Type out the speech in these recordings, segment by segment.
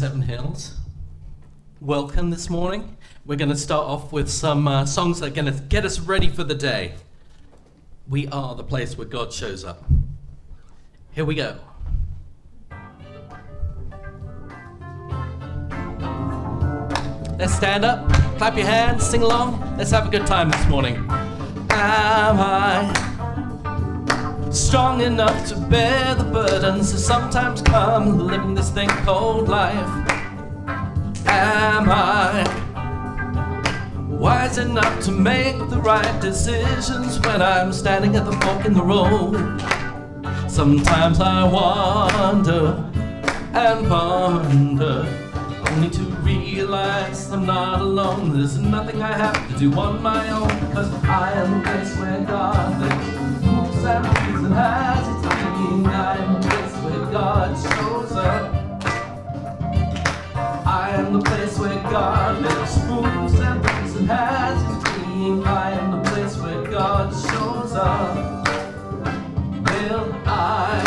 Seven Hills. Welcome this morning. We're going to start off with some songs that are going to get us ready for the day. We are the place where God shows up. Here we go. Let's stand up, clap your hands, sing along. Let's have a good time this morning. Am I strong enough to bear the burdens that sometimes come living this thing called life? Am I wise enough to make the right decisions when I'm standing at the fork in the road? Sometimes I wonder and ponder, only to realize I'm not alone. There's nothing I have to do on my own, because I am the place where God lives, moves and breathes and has its being. I am the place where God shows up. I am the place where God lives, moves and breathes and has its being. I am the place where God shows up. Will I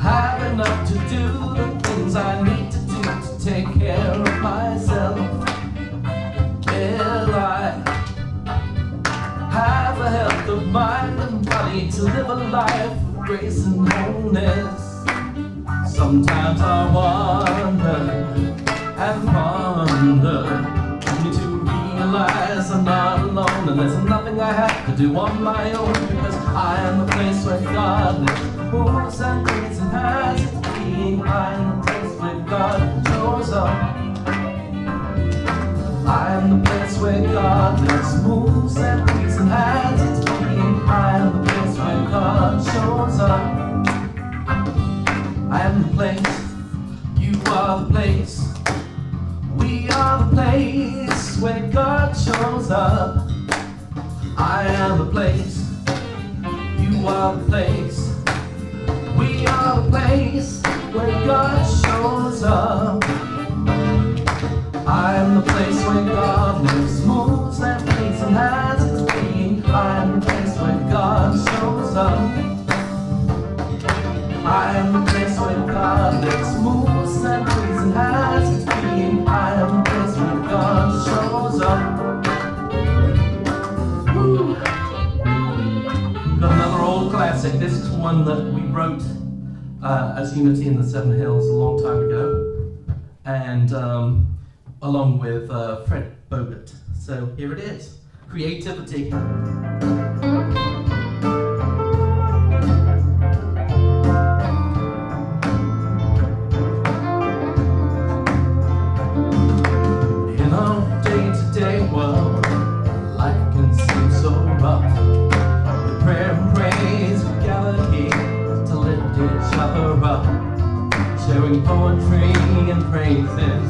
have enough to do the things I need to do to take care of myself? Will I have the health of mind and body to live a life of grace and wholeness? Sometimes I wonder and ponder, only to realize I'm not alone, and there's nothing I have to do on my own, because I am the place where God lives, moves and breathes and has its being. I am the place where God shows up. I am the place where God lives, moves and breathes and has its being. I am the place where God shows up. I am the place, you are the place, we are the place where God shows up. I am the place, you are the place, we are the place where God shows up. I am the place where God lives, moves and breathes and has its being. I am the place where God shows up. I am the place where God lives, moves and breathes and has its being. I am the place where God shows up. Woo. Got another old classic. This is one that we wrote as Unity in the Seven Hills a long time ago, and along with Fred Bogart. So here it is, Creativity. World, life can seem so rough. With prayer and praise, we gather here to lift each other up, sharing poetry and praises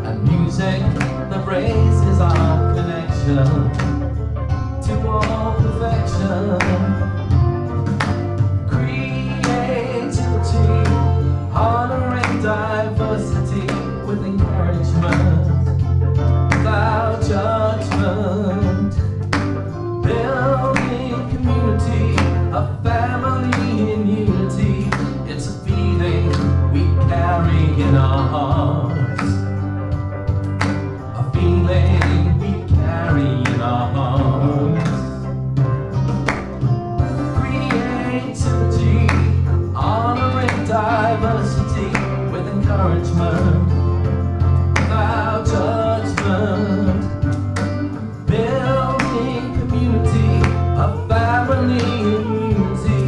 and music that raises our connection to all perfection. Creativity, honoring diversity with encouragement, without judgment, building community, a family in unity. It's a feeling we carry in our hearts, a feeling we carry in our hearts. Creativity, honoring diversity with encouragement, without judgment, building community, a family in unity.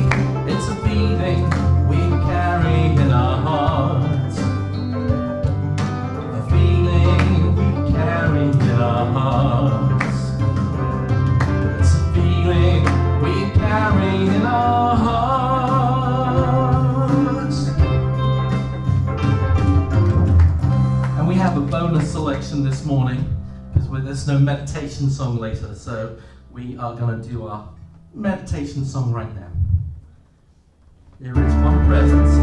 It's a feeling we carry in our hearts, a feeling we carry in our hearts. It's a feeling we carry in our hearts. And we have a bonus selection this morning, because there's no meditation song later, so we are going to do our meditation song right now. There is one presence.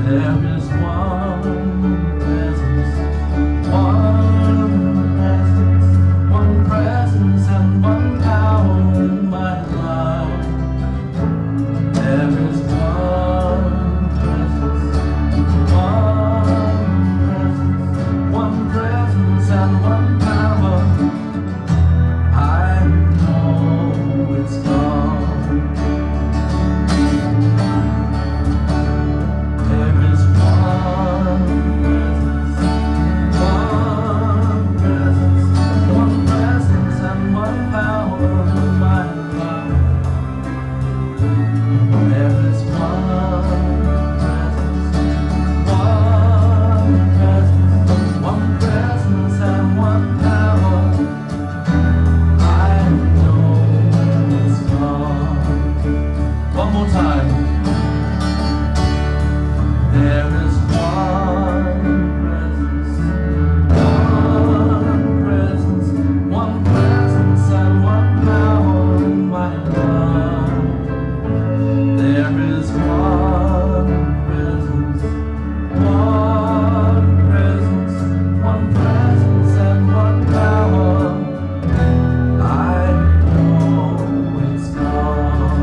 There is one presence, one presence, one presence more time. There is one presence, one presence and one power in my love. There is one presence, one presence, one presence and one power. I know it's God.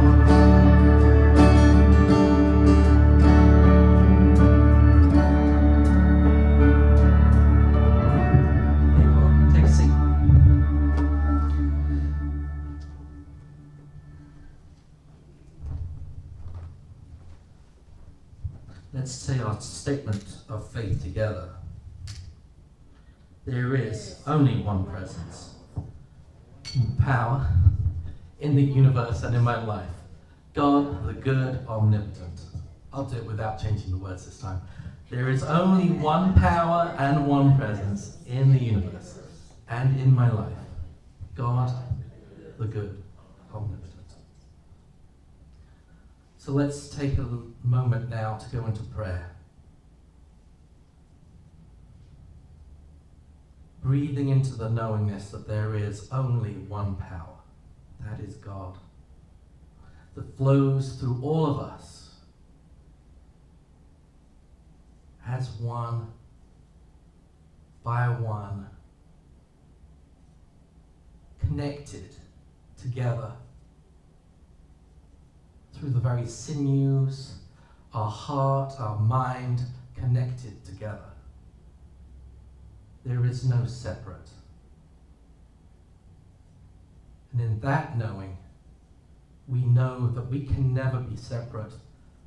Take a seat. Let's say our statement of faith together. There is only one presence, power in the universe and in my life. God, the good, omnipotent. I'll do it without changing the words this time. There is only one power and one presence in the universe and in my life. God, the good, omnipotent. So let's take a moment now to go into prayer. Breathing into the knowingness that there is only one power, that is God, that flows through all of us as one by one, connected together through the very sinews, our heart, our mind, connected together. There is no separate. And in that knowing, we know that we can never be separate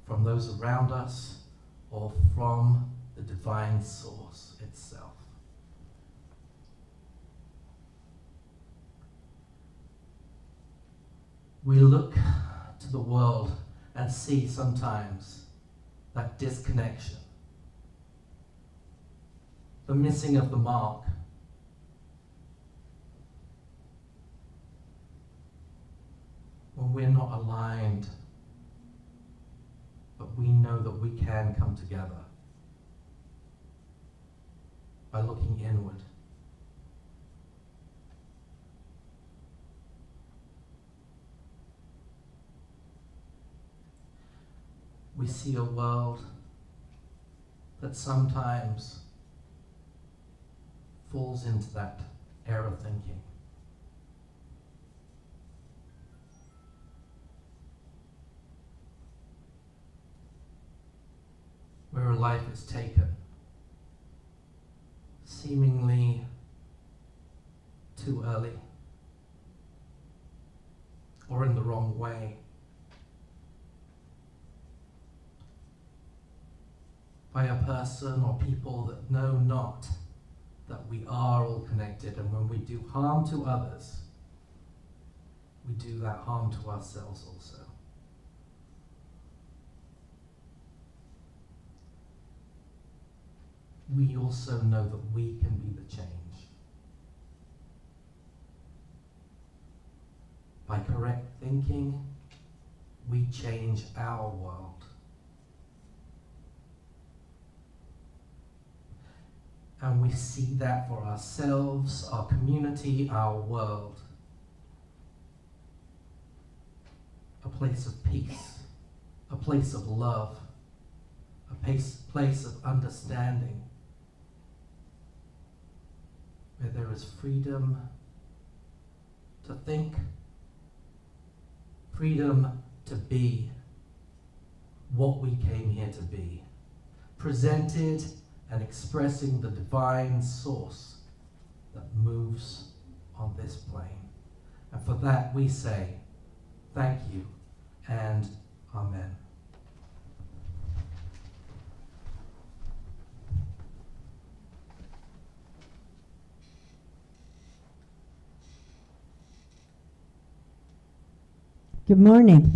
from those around us or from the divine source itself. We look to the world and see sometimes that disconnection, the missing of the mark. When we're not aligned, but we know that we can come together by looking inward. We see a world that sometimes falls into that error thinking. Where a life is taken, seemingly too early, or in the wrong way. By a person or people that know not that we are all connected, and when we do harm to others, we do that harm to ourselves also. We also know that we can be the change. By correct thinking, we change our world. And we see that for ourselves, our community, our world. A place of peace, a place of love, a place of understanding, where there is freedom to think, freedom to be what we came here to be, presented and expressing the divine source that moves on this plane. And for that we say, thank you and amen. Good morning.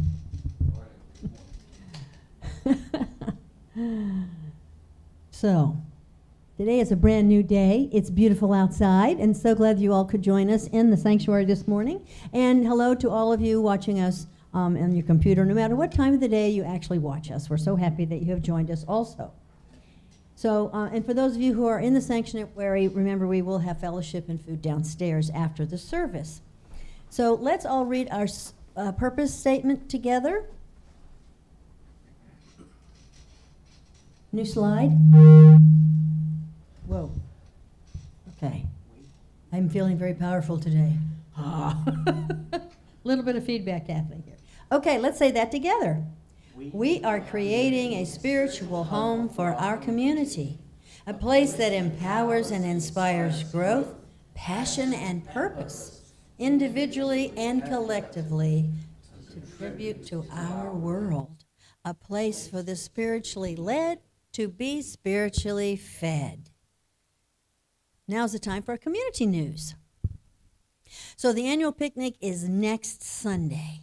So, today is a brand new day. It's beautiful outside, and so glad you all could join us in the sanctuary this morning. And hello to all of you watching us on your computer, no matter what time of the day you actually watch us. We're so happy that you have joined us also. So, and for those of you who are in the sanctuary, remember we will have fellowship and food downstairs after the service. So let's all read our purpose statement together. New slide. Whoa. Okay. I'm feeling very powerful today. A little bit of feedback happening here. Okay, let's say that together. We are creating a spiritual home for our community, a place that empowers and inspires growth, passion, and purpose, individually and collectively, to contribute to our world, a place for the spiritually led to be spiritually fed. Now's the time for community news. So the annual picnic is next Sunday.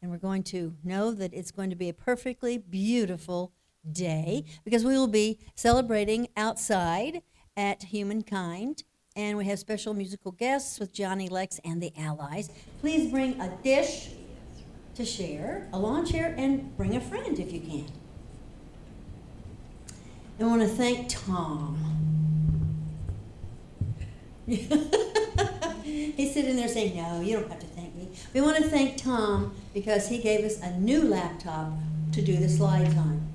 And we're going to know that it's going to be a perfectly beautiful day because we will be celebrating outside at Humankind. And we have special musical guests with Johnny Lex and the Allies. Please bring a dish to share, a lawn chair, and bring a friend if you can. I want to thank Tom. He's sitting there saying, no, you don't have to thank me. We want to thank Tom because he gave us a new laptop to do the slides on.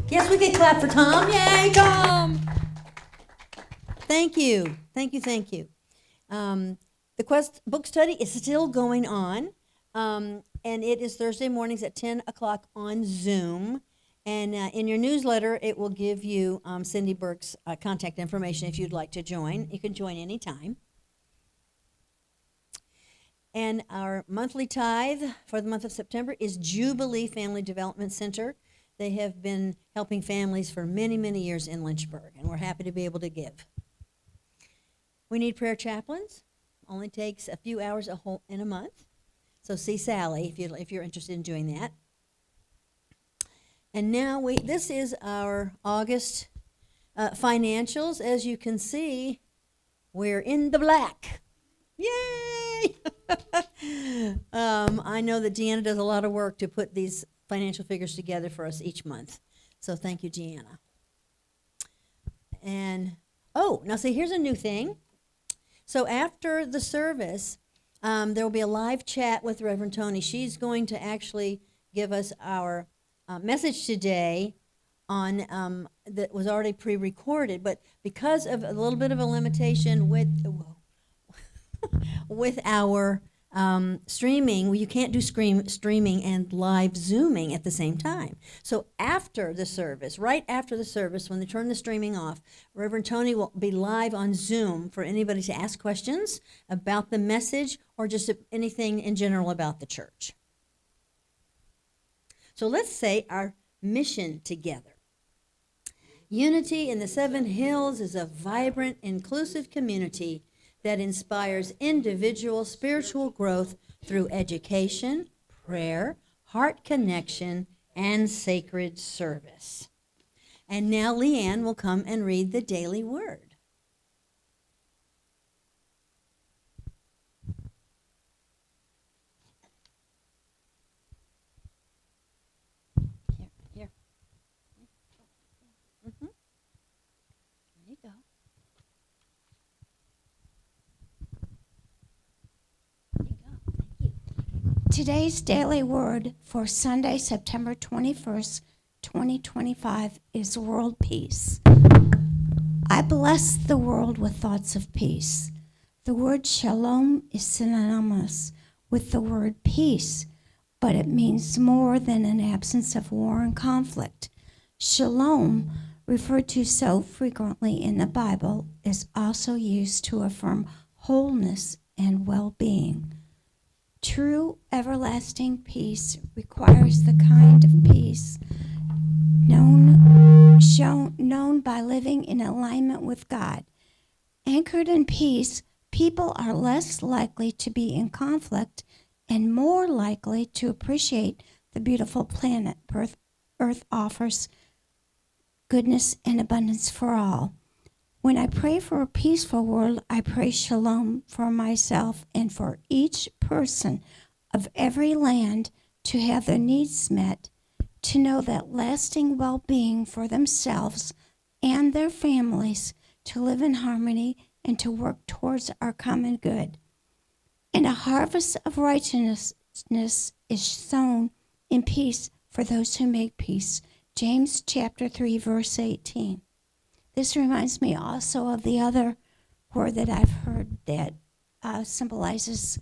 Yes, we can clap for Tom. Yay, Tom! Thank you. Thank you, thank you. The Quest book study is still going on, and it is Thursday mornings at 10 o'clock on Zoom. And in your newsletter, it will give you Cindy Burke's contact information if you'd like to join. You can join anytime. And our monthly tithe for the month of September is Jubilee Family Development Center. They have been helping families for many, many years in Lynchburg, and we're happy to be able to give. We need prayer chaplains. Only takes a few hours in a month. So see Sally if you're interested in doing that. And now this is our August financials. As you can see, we're in the black. Yay! I know that Deanna does a lot of work to put these financial figures together for us each month. So thank you, Deanna. And, now see, here's a new thing. So after the service, there will be a live chat with Reverend Toni. She's going to actually give us our message today on that was already pre-recorded, but because of a little bit of a limitation with our streaming, you can't do streaming and live Zooming at the same time. So after the service, right after the service, when they turn the streaming off, Reverend Toni will be live on Zoom for anybody to ask questions about the message or just anything in general about the church. So let's say our mission together. Unity in the Seven Hills is a vibrant, inclusive community that inspires individual spiritual growth through education, prayer, heart connection, and sacred service. And now Leanne will come and read the daily word. Here. Mm-hmm. There you go. Today's daily word for Sunday, September 21st, 2025 is world peace. I bless the world with thoughts of peace. The word shalom is synonymous with the word peace, but it means more than an absence of war and conflict. Shalom, referred to so frequently in the Bible, is also used to affirm wholeness and well-being. True everlasting peace requires the kind of peace known by living in alignment with God. Anchored in peace, people are less likely to be in conflict and more likely to appreciate the beautiful planet Earth offers goodness and abundance for all. When I pray for a peaceful world, I pray shalom for myself and for each person of every land to have their needs met, to know that lasting well-being for themselves and their families, to live in harmony and to work towards our common good. And a harvest of righteousness is sown in peace for those who make peace. James chapter 3, verse 18. This reminds me also of the other word that I've heard that symbolizes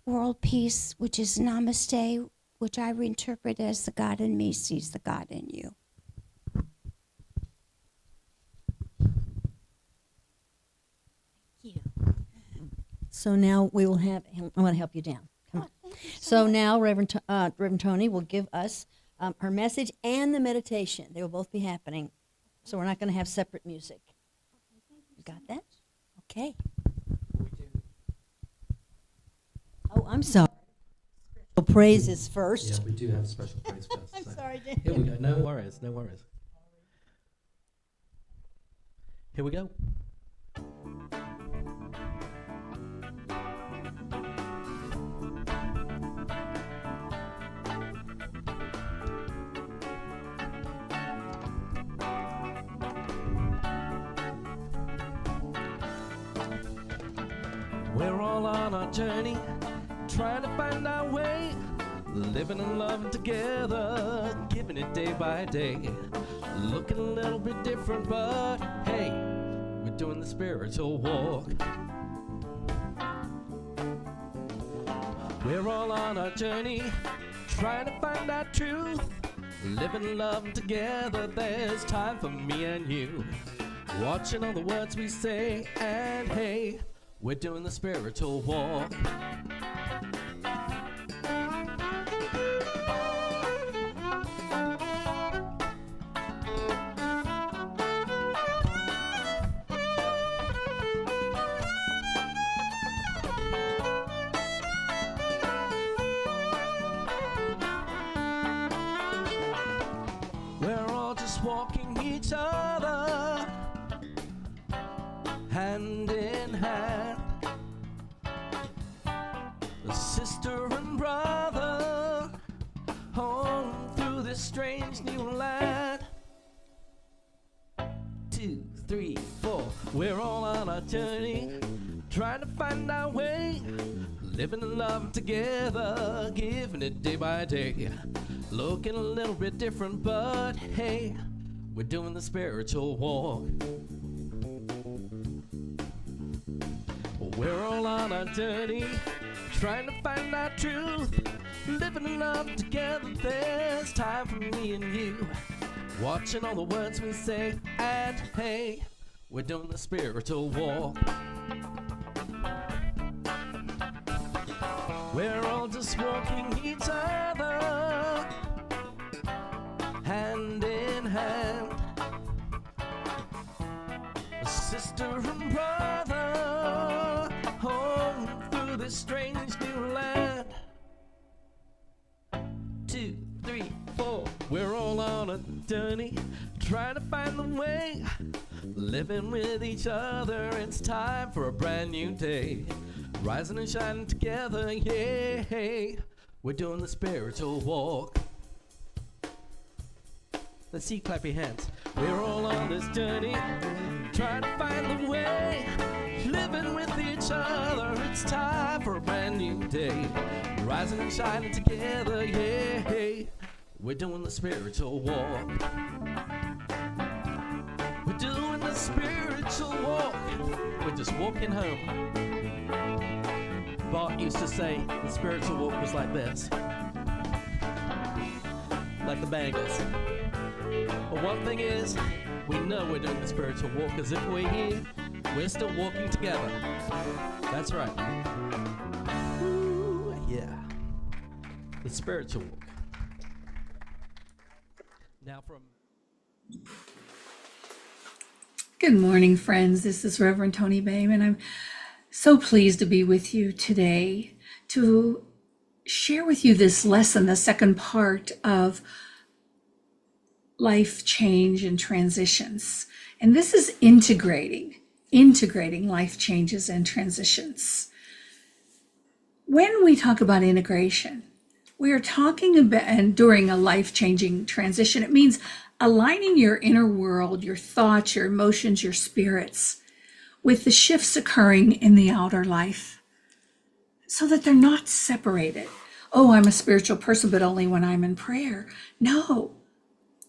world peace, which is namaste, which I reinterpret as the God in me sees the God in you. So now we will have, I want to help you down. Come on. So now Reverend Toni will give us her message and the meditation. They will both be happening. So we're not going to have separate music. You got that? Okay. Oh, I'm sorry. Special praises first. Yeah, we do have special praise first. I'm so. sorry, Dan. Here we go. No worries, no worries. Here we go. We're all on our journey, trying to find our way, living and loving together, giving it day by day. Looking a little bit different, but hey, we're doing the spiritual walk. We're all on our journey, trying to find our truth, living and loving together. There's time for me and you, watching all the words we say, and hey, we're doing the spiritual walk. We're all just walking each other, hand in hand, sister and brother, home through this strange new land. 2, 3, 4, we're all on our journey, trying to find our way, living and loving together, giving it day by day. Looking a little bit different, but hey, we're doing the spiritual walk. We're all on our journey, trying to find our truth, living in love together. There's time for me and you, watching all the words we say, and hey, we're doing the spiritual walk. We're all just walking each other, hand in hand, sister and brother, home through this strange new land. 2, 3, 4, we're all on a journey, trying to find the way, living with each other. It's time for a brand new day, rising and shining together, yeah. We're doing the spiritual walk. Let's see, clap your hands. We're all on this journey, trying to find the way, living with each other. It's time for a brand new day, rising and shining together, yeah. We're doing the spiritual walk. We're doing the spiritual walk. We're just walking home. Bart used to say the spiritual walk was like this, like the Bangles. But one thing is, we know we're doing the spiritual walk, because if we're here, we're still walking together. That's right. Ooh, yeah. The spiritual walk. Now from... Good morning, friends. This is Reverend Toni Boehm, and I'm so pleased to be with you today to share with you this lesson, the second part of life change and transitions. And this is integrating life changes and transitions. When we talk about integration, we are talking about, and during a life-changing transition, it means aligning your inner world, your thoughts, your emotions, your spirits with the shifts occurring in the outer life so that they're not separated. Oh, I'm a spiritual person, but only when I'm in prayer. No.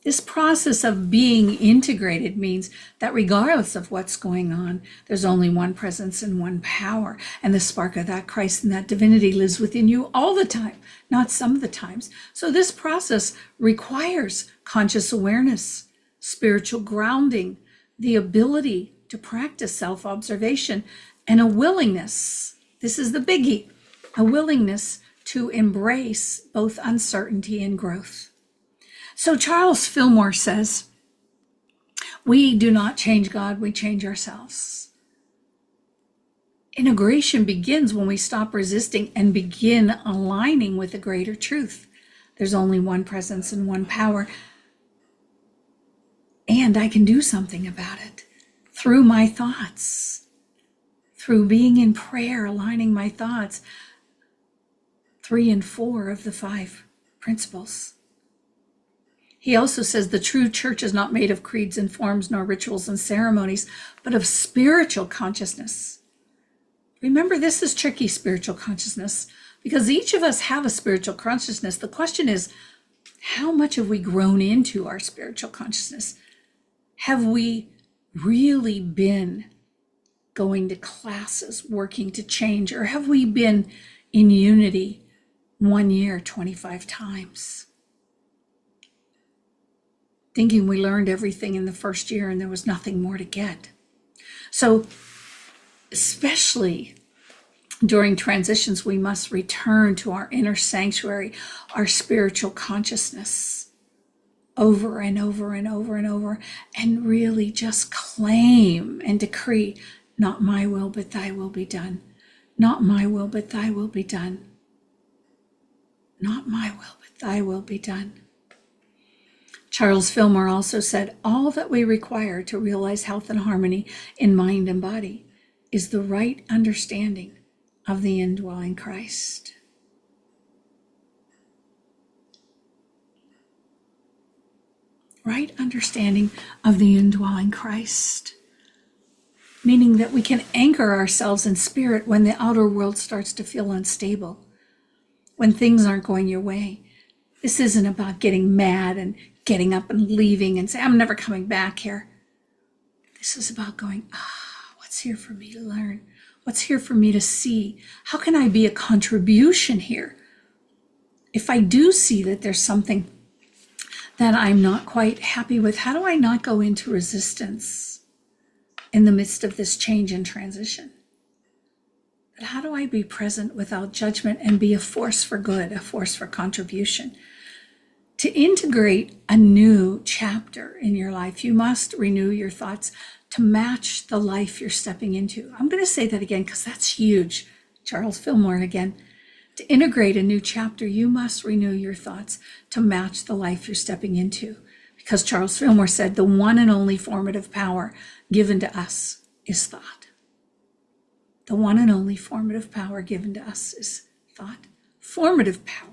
This process of being integrated means that regardless of what's going on, there's only one presence and one power. And the spark of that Christ and that divinity lives within you all the time, not some of the times. So this process requires conscious awareness, spiritual grounding, the ability to practice self-observation, and a willingness, this is the biggie, a willingness to embrace both uncertainty and growth. So Charles Fillmore says, we do not change God, we change ourselves. Integration begins when we stop resisting and begin aligning with a greater truth. There's only one presence and one power, and I can do something about it through my thoughts, through being in prayer, aligning my thoughts. 3 and 4 of the 5 principles. He also says the true church is not made of creeds and forms, nor rituals and ceremonies, but of spiritual consciousness. Remember, this is tricky, spiritual consciousness, because each of us have a spiritual consciousness. The question is, how much have we grown into our spiritual consciousness? Have we really been going to classes, working to change, or have we been in unity 1 year, 25 times? Thinking we learned everything in the first year and there was nothing more to get. So, especially during transitions, we must return to our inner sanctuary, our spiritual consciousness, over and over and over and over, and really just claim and decree, not my will, but thy will be done. Not my will, but thy will be done. Not my will, but thy will be done. Charles Fillmore also said, all that we require to realize health and harmony in mind and body is the right understanding of the indwelling Christ. Right understanding of the indwelling Christ. Meaning that we can anchor ourselves in spirit when the outer world starts to feel unstable, when things aren't going your way. This isn't about getting mad and getting up and leaving and saying, I'm never coming back here. This is about going, what's here for me to learn? What's here for me to see? How can I be a contribution here? If I do see that there's something that I'm not quite happy with, how do I not go into resistance in the midst of this change and transition? But how do I be present without judgment and be a force for good, a force for contribution? To integrate a new chapter in your life, you must renew your thoughts to match the life you're stepping into. I'm going to say that again because that's huge. Charles Fillmore again. To integrate a new chapter, you must renew your thoughts to match the life you're stepping into. Because Charles Fillmore said the one and only formative power given to us is thought. The one and only formative power given to us is thought. Formative power.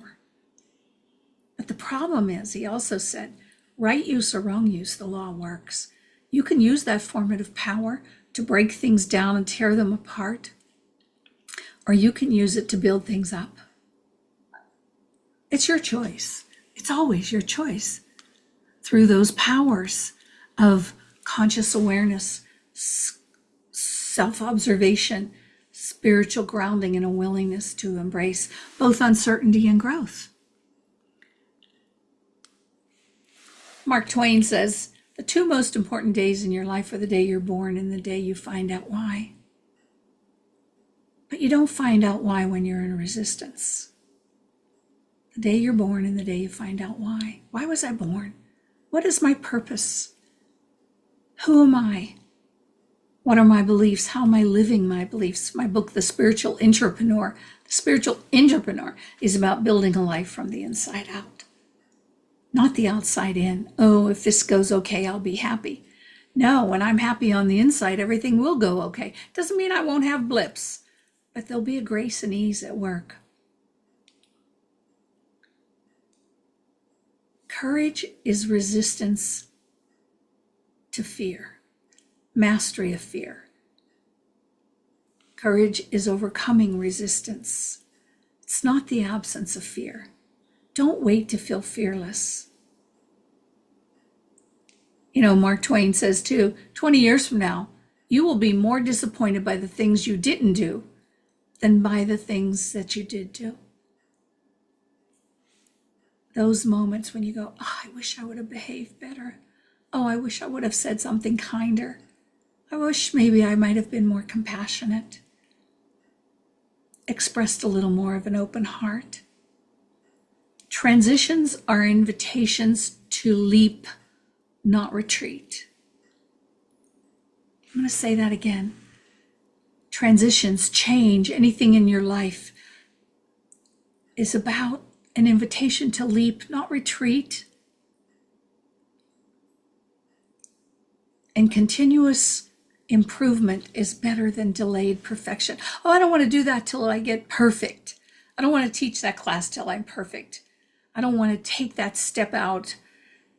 But the problem is, he also said, right use or wrong use, the law works. You can use that formative power to break things down and tear them apart, or you can use it to build things up. It's your choice. It's always your choice. Through those powers of conscious awareness, self-observation, spiritual grounding, and a willingness to embrace both uncertainty and growth. Mark Twain says, the 2 most important days in your life are the day you're born and the day you find out why. But you don't find out why when you're in resistance. The day you're born and the day you find out why. Why was I born? What is my purpose? Who am I? What are my beliefs? How am I living my beliefs? My book, The Spiritual Entrepreneur. The Spiritual Entrepreneur is about building a life from the inside out. Not the outside in. Oh, if this goes okay, I'll be happy. No, when I'm happy on the inside, everything will go okay. Doesn't mean I won't have blips, but there'll be a grace and ease at work. Courage is resistance to fear, mastery of fear. Courage is overcoming resistance. It's not the absence of fear. Don't wait to feel fearless. Mark Twain says too, 20 years from now, you will be more disappointed by the things you didn't do than by the things that you did do. Those moments when you go, oh, I wish I would have behaved better. Oh, I wish I would have said something kinder. I wish maybe I might have been more compassionate. Expressed a little more of an open heart. Transitions are invitations to leap, not retreat. I'm going to say that again. Transitions, change, anything in your life is about an invitation to leap, not retreat. And continuous improvement is better than delayed perfection. Oh, I don't want to do that till I get perfect. I don't want to teach that class till I'm perfect. I don't want to take that step out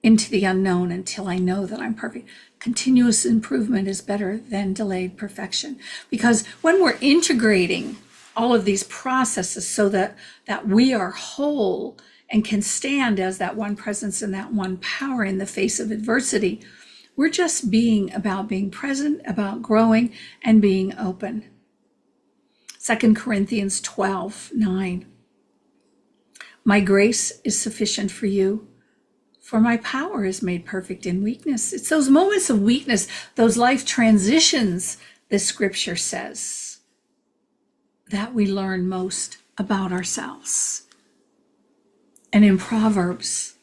into the unknown until I know that I'm perfect. Continuous improvement is better than delayed perfection. Because when we're integrating all of these processes so that we are whole and can stand as that one presence and that one power in the face of adversity, we're just being present, about growing and being open. 2 Corinthians 12:9. My grace is sufficient for you, for my power is made perfect in weakness. It's those moments of weakness, those life transitions, the scripture says, that we learn most about ourselves. And in Proverbs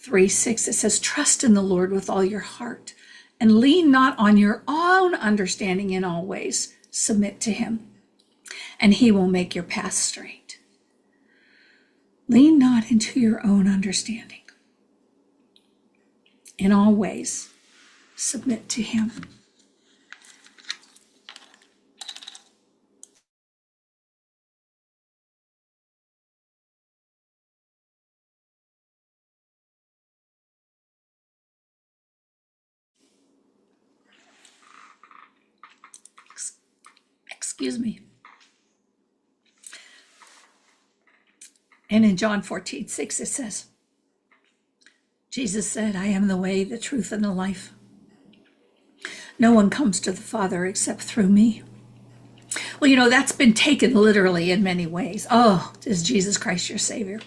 3:6, it says, trust in the Lord with all your heart and lean not on your own understanding in all ways. Submit to him, and he will make your path straight. Lean not into your own understanding. In all ways, submit to him. Excuse me. And in John 14:6, it says, Jesus said, I am the way, the truth, and the life. No one comes to the Father except through me. Well, that's been taken literally in many ways. Oh, is Jesus Christ your Savior?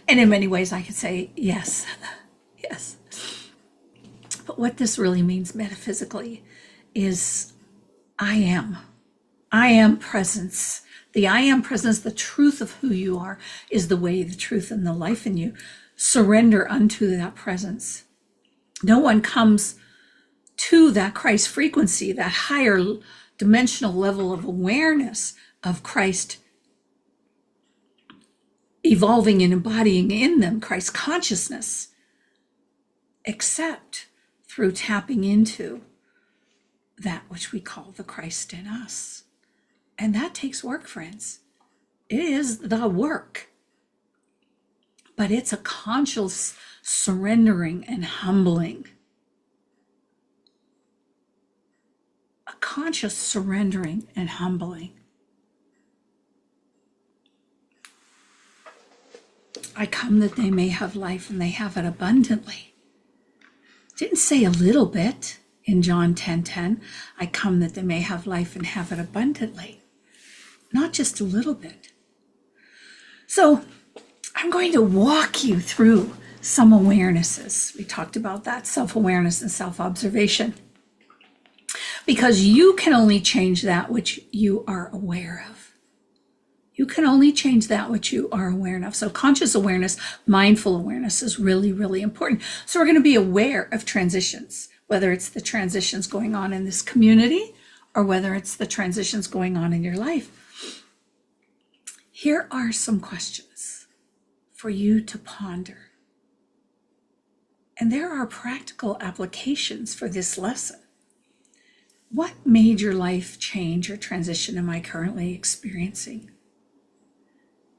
And in many ways, I could say, yes, yes. But what this really means metaphysically is I am. I am presence. The I am presence, the truth of who you are, is the way, the truth, and the life in you. Surrender unto that presence. No one comes to that Christ frequency, that higher dimensional level of awareness of Christ evolving and embodying in them Christ consciousness, except through tapping into that which we call the Christ in us. And that takes work, friends. It is the work. But it's a conscious surrendering and humbling. A conscious surrendering and humbling. I come that they may have life and they have it abundantly. Didn't say a little bit in John 10:10. I come that they may have life and have it abundantly. Not just a little bit. So I'm going to walk you through some awarenesses. We talked about that, self-awareness and self-observation. Because you can only change that which you are aware of. You can only change that which you are aware of. So conscious awareness, mindful awareness is really, really important. So we're going to be aware of transitions, whether it's the transitions going on in this community or whether it's the transitions going on in your life. Here are some questions for you to ponder And there are practical applications for this lesson. What major life change or transition am I currently experiencing?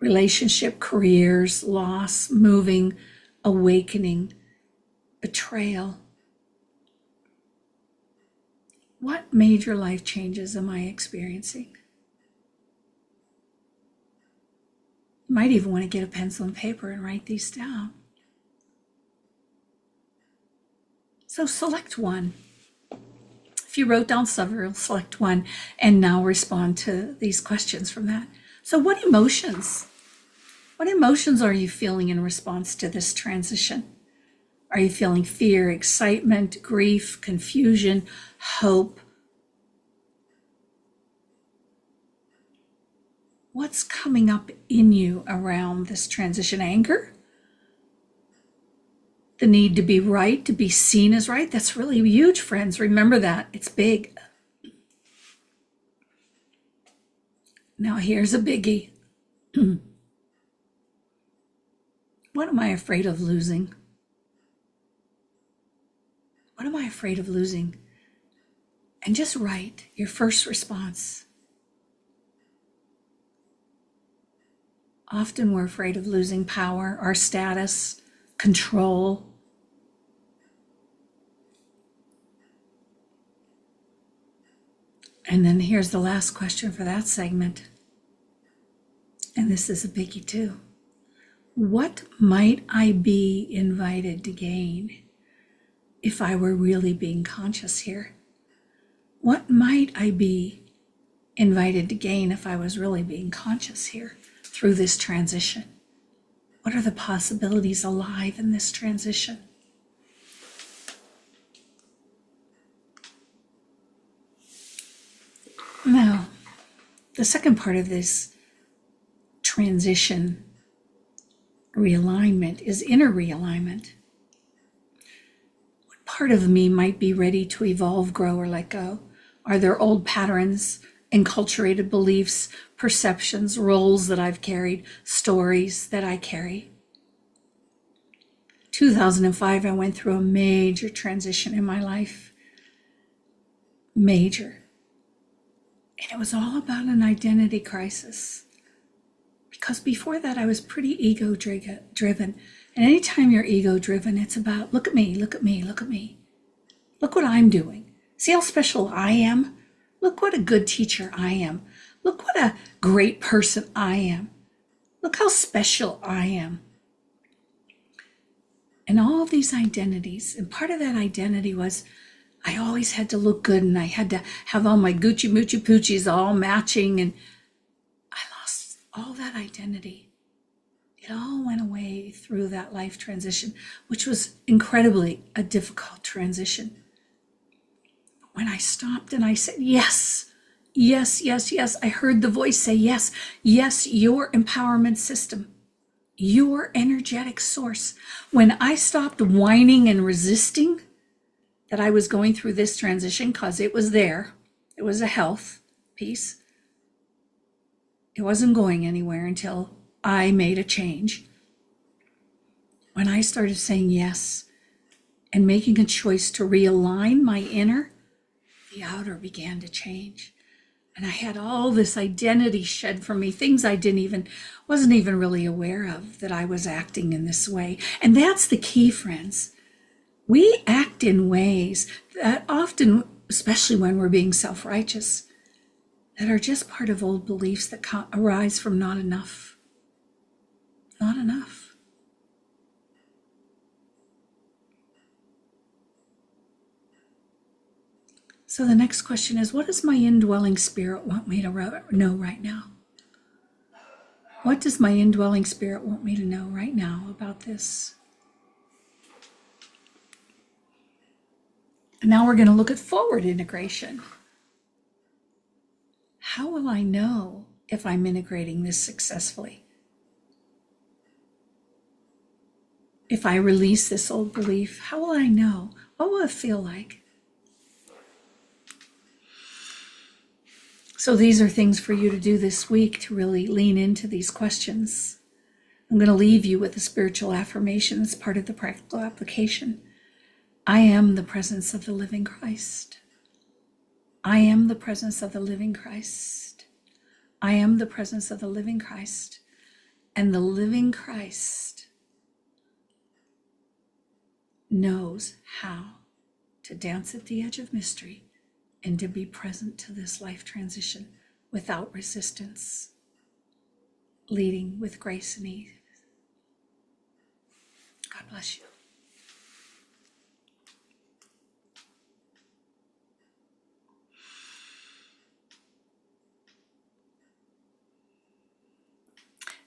Relationship, careers, loss, moving, awakening, betrayal. What major life changes am I experiencing? You might even want to get a pencil and paper and write these down. So select one. If you wrote down several, select one and now respond to these questions from that. So what emotions are you feeling in response to this transition? Are you feeling fear, excitement, grief, confusion, hope? What's coming up in you around this transition? Anger? The need to be right, to be seen as right? That's really huge, friends. Remember that. It's big. Now here's a biggie. What am I afraid of losing? What am I afraid of losing? And just write your first response. Often we're afraid of losing power, our status, control. And then here's the last question for that segment. And this is a biggie too. What might I be invited to gain if I were really being conscious here? What might I be invited to gain if I was really being conscious here through this transition? What are the possibilities alive in this transition? Now, the second part of this transition realignment is inner realignment. What part of me might be ready to evolve, grow, or let go? Are there old patterns, enculturated beliefs, perceptions, roles that I've carried, stories that I carry? 2005, I went through a major transition in my life. Major. And it was all about an identity crisis. Because before that, I was pretty ego-driven. And anytime you're ego-driven, it's about, look at me, look at me, look at me. Look what I'm doing. See how special I am? Look what a good teacher I am. Look what a great person I am. Look how special I am. And all these identities, and part of that identity was I always had to look good and I had to have all my Gucci Moochie Poochies all matching, and I lost all that identity. It all went away through that life transition, which was incredibly a difficult transition. But when I stopped and I said, yes, yes, yes, yes, I heard the voice say, yes, yes, your empowerment system, your energetic source. When I stopped whining and resisting that I was going through this transition, because it was there, it was a health piece. It wasn't going anywhere until I made a change. When I started saying yes and making a choice to realign my inner, the outer began to change. And I had all this identity shed from me, things I wasn't even really aware of, that I was acting in this way. And that's the key, friends. We act in ways that often, especially when we're being self-righteous, that are just part of old beliefs that arise from not enough. Not enough. So the next question is, what does my indwelling spirit want me to know right now? What does my indwelling spirit want me to know right now about this? And now we're going to look at forward integration. How will I know if I'm integrating this successfully? If I release this old belief, how will I know? What will it feel like? So these are things for you to do this week to really lean into these questions. I'm going to leave you with a spiritual affirmation as part of the practical application. I am the presence of the living Christ. I am the presence of the living Christ. I am the presence of the living Christ. And the living Christ knows how to dance at the edge of mystery and to be present to this life transition without resistance, leading with grace and ease. God bless you.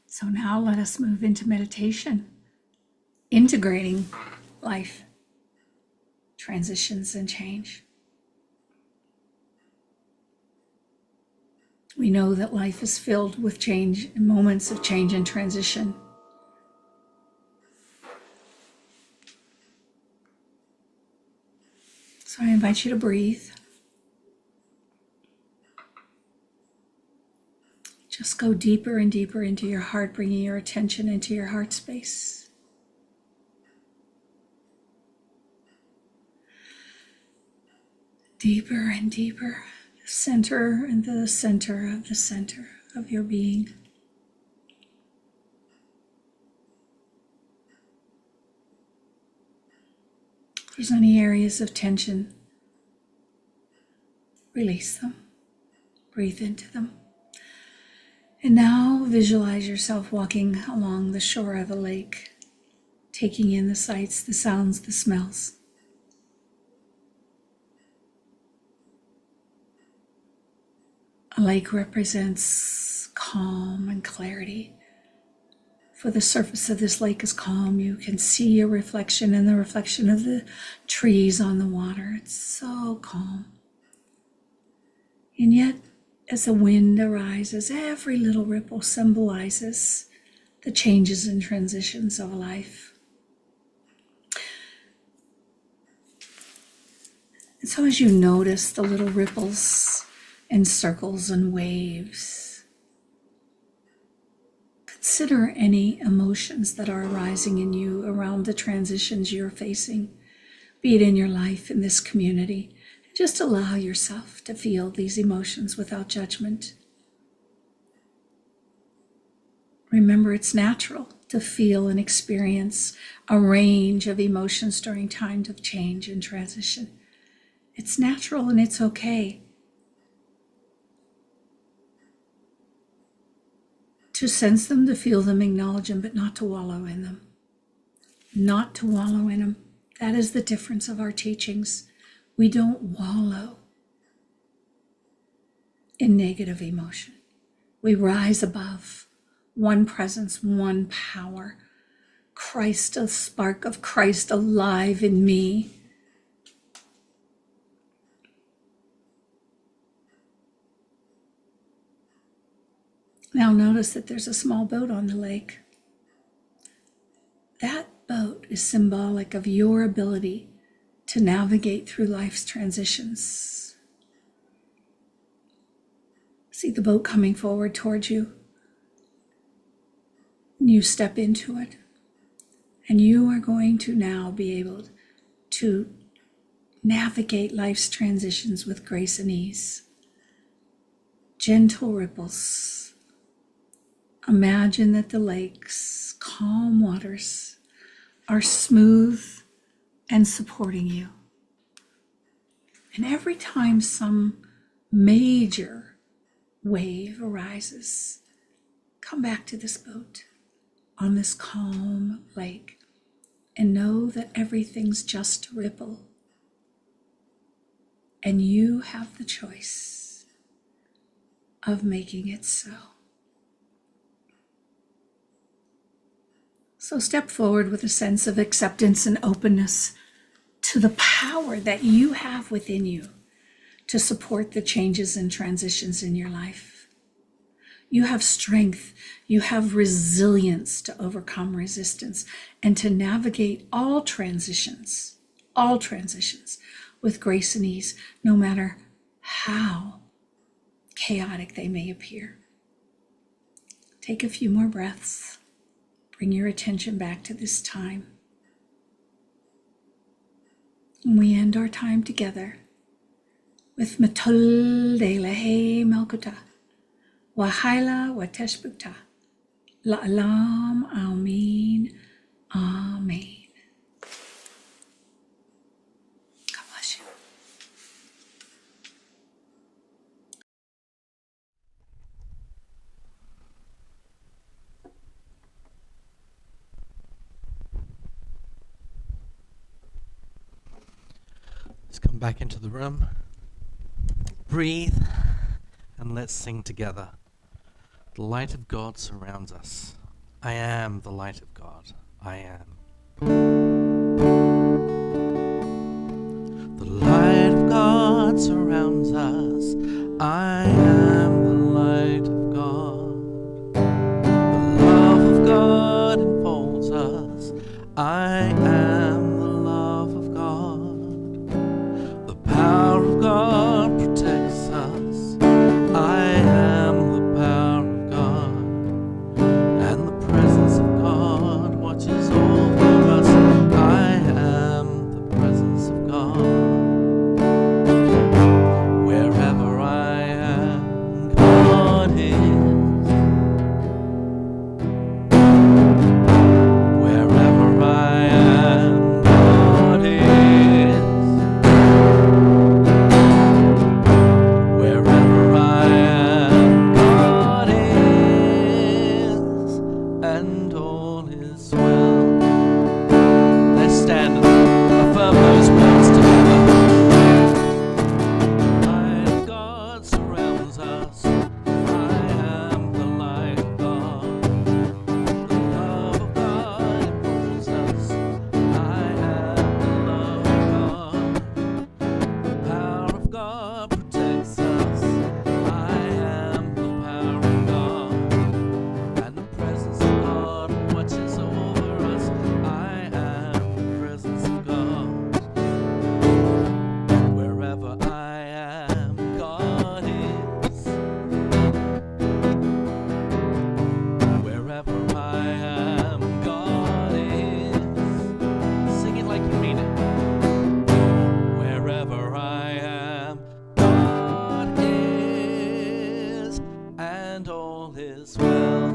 So now let us move into meditation, integrating life, transitions, and change. We know that life is filled with change and moments of change and transition. So I invite you to breathe. Just go deeper and deeper into your heart, bringing your attention into your heart space. Deeper and deeper, the center and the center of the center of your being. If there's any areas of tension, release them, breathe into them. And now visualize yourself walking along the shore of a lake, taking in the sights, the sounds, the smells. A lake represents calm and clarity. For the surface of this lake is calm. You can see your reflection and the reflection of the trees on the water. It's so calm. And yet, as the wind arises, every little ripple symbolizes the changes and transitions of life. And so as you notice the little ripples and circles and waves, consider any emotions that are arising in you around the transitions you're facing, be it in your life, in this community. Just allow yourself to feel these emotions without judgment. Remember, it's natural to feel and experience a range of emotions during times of change and transition. It's natural and it's okay to sense them, to feel them, acknowledge them, but not to wallow in them. Not to wallow in them. That is the difference of our teachings. We don't wallow in negative emotion. We rise above one presence, one power. Christ, a spark of Christ alive in me. Now notice that there's a small boat on the lake. That boat is symbolic of your ability to navigate through life's transitions. See the boat coming forward towards you. You step into it, and you are going to now be able to navigate life's transitions with grace and ease. Gentle ripples. Imagine that the lake's calm waters are smooth and supporting you. And every time some major wave arises, come back to this boat on this calm lake and know that everything's just a ripple. And you have the choice of making it so. So step forward with a sense of acceptance and openness to the power that you have within you to support the changes and transitions in your life. You have strength, you have resilience to overcome resistance and to navigate all transitions with grace and ease, no matter how chaotic they may appear. Take a few more breaths. Bring your attention back to this time. And we end our time together with Matul de Lehe Melkuta, Wahaila Wateshbukta, La'alam Amin, Amen. God bless you. Let's come back into the room. Breathe, and let's sing together. The light of God surrounds us. I am the light of God. I am. The light of God surrounds us. I am the light of God. The love of God enfolds us. I am the love of God. The power of God protects us. I am the power of God. And the presence of God watches over us. I am the presence of God. Wherever I am, God is. Wherever I am, God is. Wherever I am, God is, and all is well. Let's stand and affirm those words together. The light of God surrounds us. I am the light of God. The love of God enfolds us. I am the love of God. The power of God protects us. I am the power of God. And the presence of God watches over us. I am the presence of God. Wherever I am, God is. Wherever I am, God is. Sing it like you mean it. Wherever I am, God is, and all is well.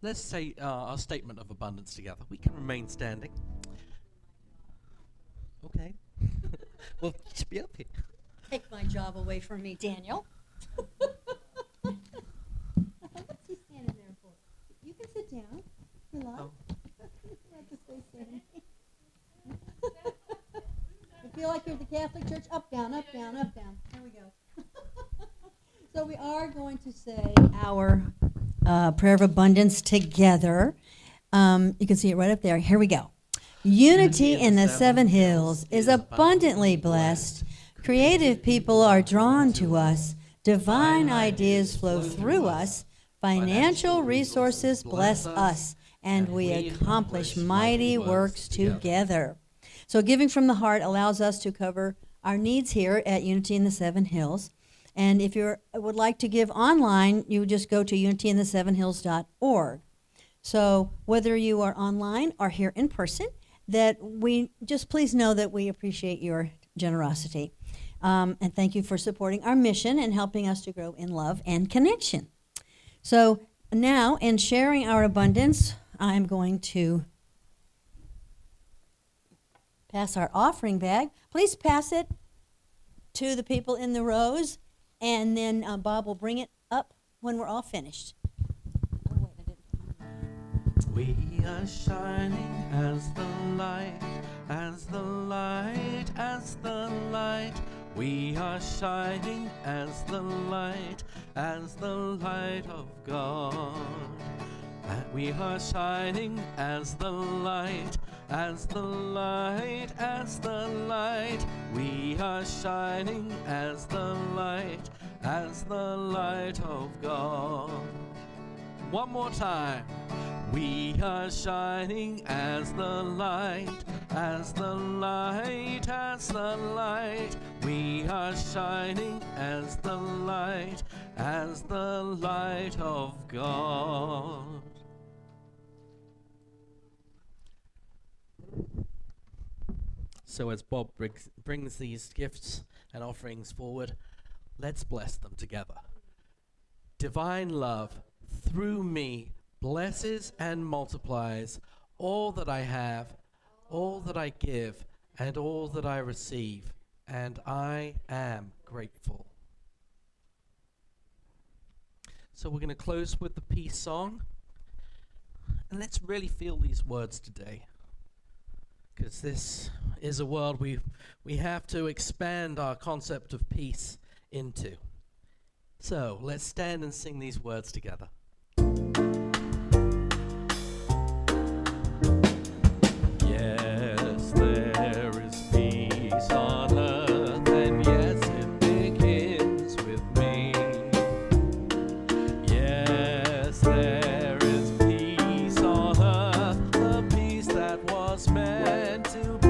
Let's say our statement of abundance together. We can remain standing. Okay. Well, you should be up here. Take my job away from me, Daniel. What's he standing there for? You can sit down. Hello. Oh. You have to stay standing. You feel like you're at the Catholic Church? Up, down, up, down, up, down. There we go. So we are going to say our prayer of abundance together. You can see it right up there. Here we go. Unity in the seven hills is abundantly blessed. Creative people are drawn to us. Divine ideas flow through us. Financial resources bless us. And we accomplish mighty works together. So giving from the heart allows us to cover our needs here at Unity in the Seven Hills. And if you would like to give online, you would just go to unityinthesevenhills.org. So whether you are online or here in person, that we just please know that we appreciate your generosity. And thank you for supporting our mission and helping us to grow in love and connection. So now, in sharing our abundance, I'm going to pass our offering bag. Please pass it to the people in the rows, and then Bob will bring it up when we're all finished. We are shining as the light, as the light, as the light. We are shining as the light of God. We are shining as the light, as the light, as the light. We are shining as the light of God. One more time. We are shining as the light, as the light, as the light. We are shining as the light of God. So as Bob brings these gifts and offerings forward, let's bless them together. Divine love, through me, blesses and multiplies all that I have, all that I give, and all that I receive, and I am grateful. So we're going to close with the peace song, and let's really feel these words today, because this is a world we have to expand our concept of peace into. So let's stand and sing these words together. Yes, there is peace on earth, and yes, it begins with me. Yes, there is peace on earth, the peace that was meant to be.